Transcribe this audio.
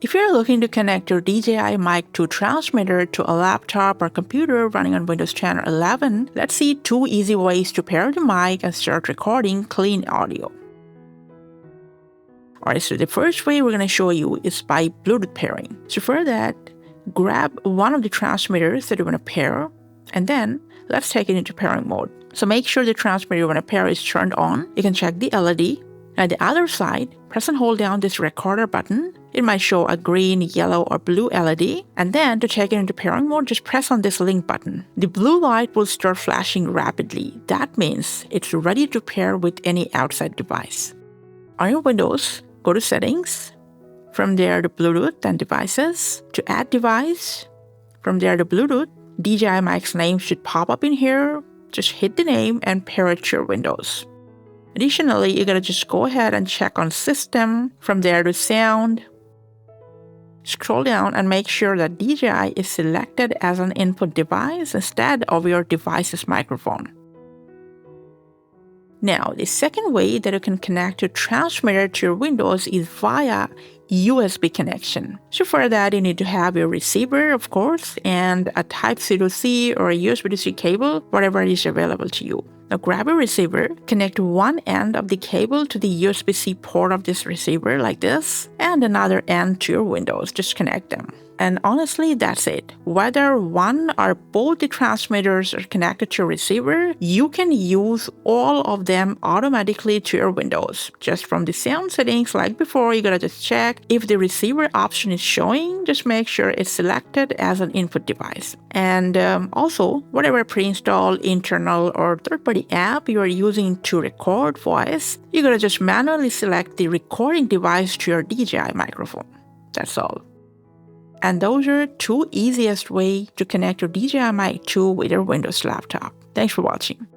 If you're looking to connect your DJI Mic 2 transmitter to a laptop or computer running on Windows 10 or 11, let's see 2 easy ways to pair the mic and start recording clean audio. Alright, so the first way we're going to show you is by Bluetooth pairing. So for that, grab one of the transmitters that you want to pair, and then let's take it into pairing mode. So make sure the transmitter you want to pair is turned on. You can check the LED. At the other side, press and hold down this recorder button. It might show a green, yellow, or blue LED. And then to take it into pairing mode, just press on this link button. The blue light will start flashing rapidly. That means it's ready to pair with any outside device. On your Windows, go to Settings. From there to Bluetooth and Devices. To add device. From there to Bluetooth, DJI Mic's name should pop up in here. Just hit the name and pair it to your Windows. Additionally, you gotta just go ahead and check on System. From there to Sound. Scroll down and make sure that DJI is selected as an input device instead of your device's microphone. Now, the second way that you can connect your transmitter to your Windows is via USB connection. So for that, you need to have your receiver, of course, and a Type-C to C or a USB to C cable, whatever is available to you. Now grab a receiver, connect one end of the cable to the USB-C port of this receiver like this, and another end to your Windows. Just connect them. And honestly, that's it. Whether one or both the transmitters are connected to your receiver, you can use all of them automatically to your Windows. Just from the sound settings like before, you gotta just check if the receiver option is showing, just make sure it's selected as an input device. And also, whatever pre-installed internal or third-party app you are using to record voice, you gotta just manually select the recording device to your DJI microphone. That's all. And those are 2 easiest ways to connect your DJI Mic 2 with your Windows laptop. Thanks for watching.